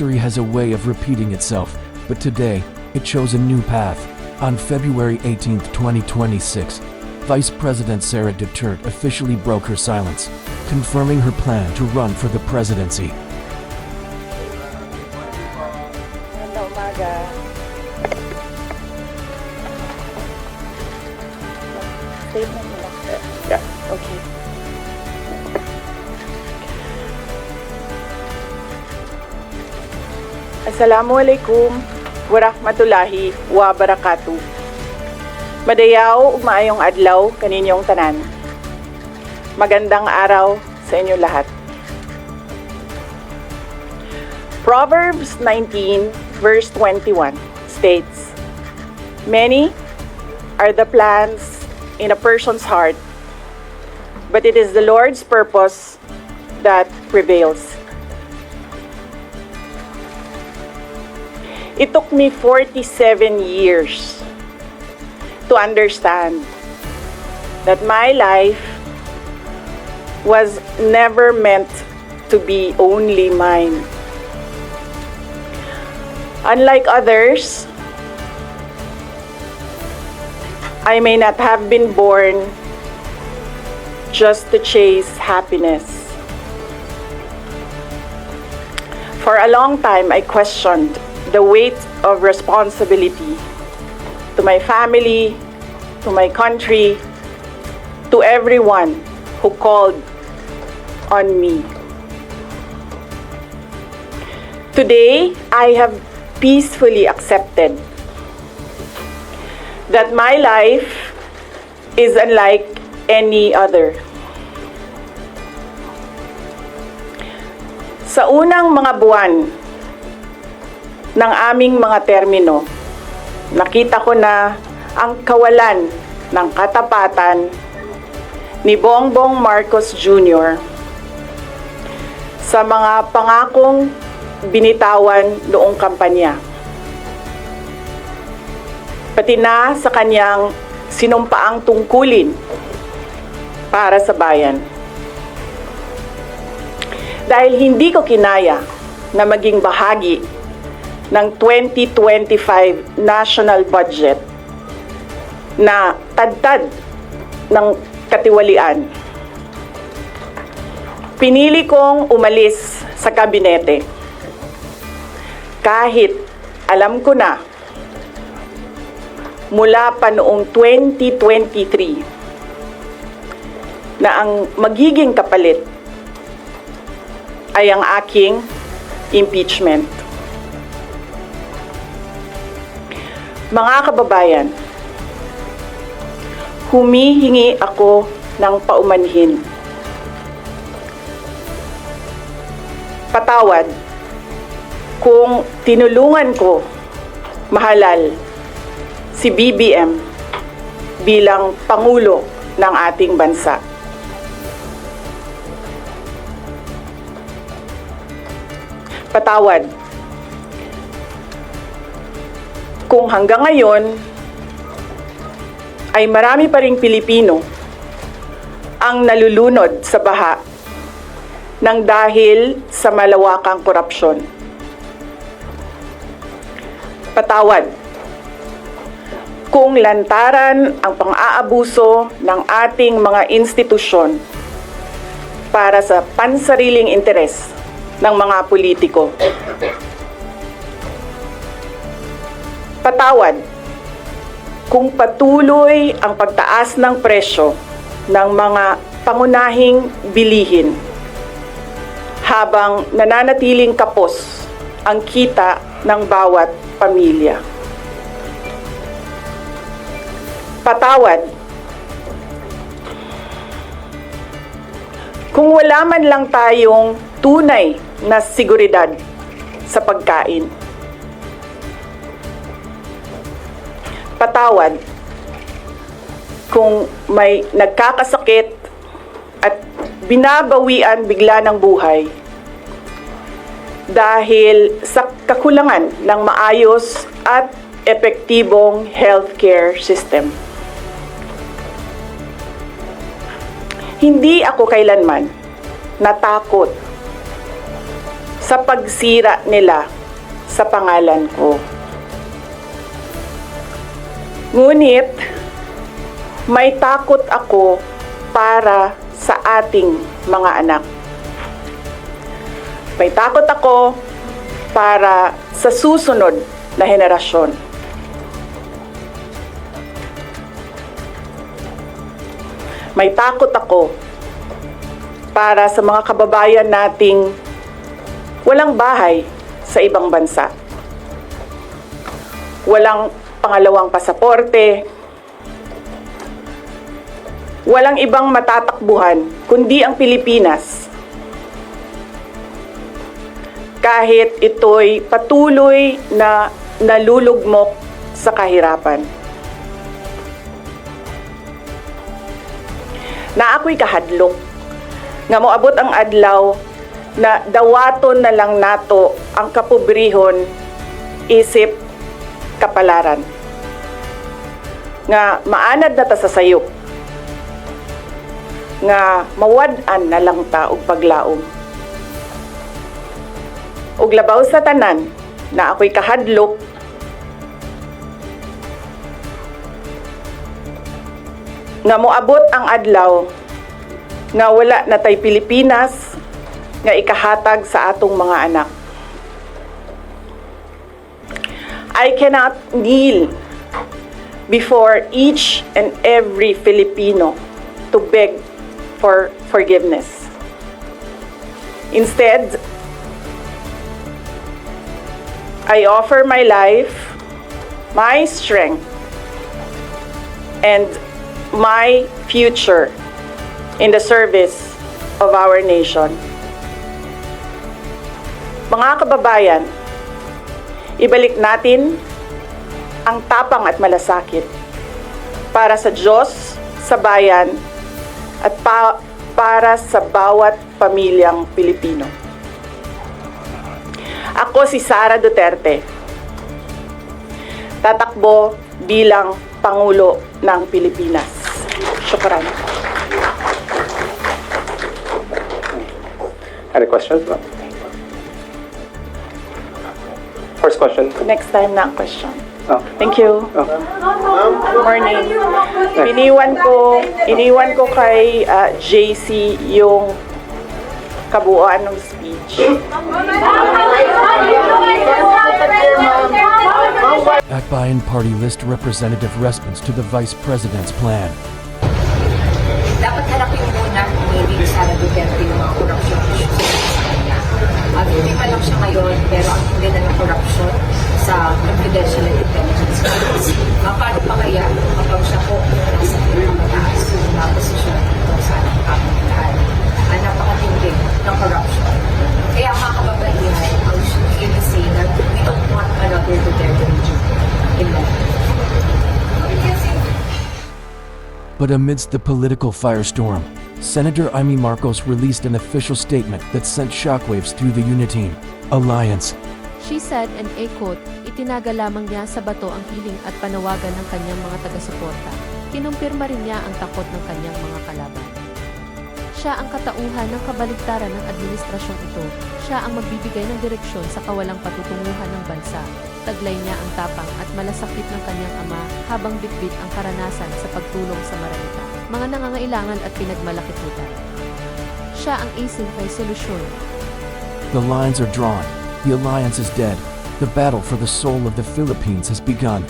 History has a way of repeating itself, but today, it chose a new path. On February 18, 2026, Vice President Sara Duterte officially broke her silence, confirming her plan to run for the presidency. Magandang umaga. Statement mo lang, sir. Yeah. Okay. Assalamualaikum warahmatullahi wabarakatuh. Madayaw ug maayong adlaw kaninyong tanan. Magandang araw sa inyo lahat. Proverbs 19 verse 21 states, "Many are the plans in a person's heart, but it is the Lord's purpose that prevails." It took me 47 years to understand that my life was never meant to be only mine. Unlike others, I may not have been born just to chase happiness. For a long time, I questioned the weight of responsibility to my family, to my country, to everyone who called on me. Today, I have peacefully accepted that my life is unlike any other. Sa unang mga buwan ng aming mga termino, nakita ko na ang kawalan ng katapatan ni Bongbong Marcos Jr. sa mga pangakong binitawan noong kampanya, pati na sa kanyang sinumpaang tungkulin para sa bayan. Dahil hindi ko kinaya na maging bahagi ng 2025 national budget na tadtad ng katiwalian, pinili kong umalis sa kabinete kahit alam ko na mula pa noong 2023 na ang magiging kapalit ay ang aking impeachment. Mga kababayan, humihingi ako ng paumanhin. Patawad kung tinulungan ko mahalal si BBM bilang Pangulo ng ating bansa. Patawad kung hanggang ngayon ay marami pa ring Pilipino ang nalulunod sa baha ng dahil sa malawakang korupsyon. Patawad kung lantaran ang pang-aabuso ng ating mga institusyon para sa pansariling interes ng mga politiko. Patawad kung patuloy ang pagtaas ng presyo ng mga pangunahing bilihin habang nananatiling kapos ang kita ng bawat pamilya. Patawad kung wala man lang tayong tunay na seguridad sa pagkain. Patawad kung may nagkakasakit at binabawian bigla ng buhay dahil sa kakulangan ng maayos at epektibong healthcare system. Hindi ako kailanman natakot sa pagsira nila sa pangalan ko. Ngunit, may takot ako para sa ating mga anak. May takot ako para sa susunod na henerasyon. May takot ako para sa mga kababayan nating walang bahay sa ibang bansa. Walang pangalawang pasaporte. Walang ibang matatakbuhan kundi ang Pilipinas. Kahit ito'y patuloy na nalulugmok sa kahirapan. Na ako'y kahadlok, nga moabot ang adlaw na dawaton na lang nato ang kapobrihon isip kapalaran. Nga maanad na ta sa sayop. Nga mawad-an na lang ta og paglaom. Ug labaw sa tanan na ako'y kahadlok, nga moabot ang adlaw nga wala na tay Pilipinas nga ikahatag sa atong mga anak. I cannot kneel before each and every Filipino to beg for forgiveness. Instead, I offer my life, my strength, and my future in the service of our nation. Mga kababayan, ibalik natin ang tapang at malasakit para sa Diyos, sa bayan, at para sa bawat pamilyang Pilipino. Ako si Sara Duterte, tatakbo bilang Pangulo ng Pilipinas. Syukran. Any questions? First question. Next time na ang question. Oh. Thank you. Oh. Morning. Iniwan ko kay JC yung kabuuan ng speech. Akbayan Party list representative response to the Vice President's plan. Dapat harapin muna ni Sara Duterte yung mga corruption issues sa kanya. Hindi pa lang siya ngayon, pero ang hindi na ng corruption sa confidential and intelligence service. Paano pa kaya kapag siya po nasa pinakamataas na posisyon ito sa pamamalaan? Napakatindi ng corruption. Kaya mga kababaihan, I should really say that we don't want another Duterte regime in Manila. But amidst the political firestorm, Senator Amy Marcos released an official statement that sent shockwaves through the Uniteam Alliance. She said, and I quote, itinaga lamang niya sa bato ang hiling at panawagan ng kanyang mga taga-suporta. Kinumpirma rin niya ang takot ng kanyang mga kalaban. Siya ang katauhan ng kabaligtaran ng administrasyong ito. Siya ang magbibigay ng direksyon sa kawalang patutunguhan ng bansa. Taglay niya ang tapang at malasakit ng kanyang ama habang bitbit ang karanasan sa pagtulong sa marayita, mga nangangailangan at pinagmalakiputan. Siya ang isip may solusyon. The lines are drawn. The alliance is dead. The battle for the soul of the Philippines has begun.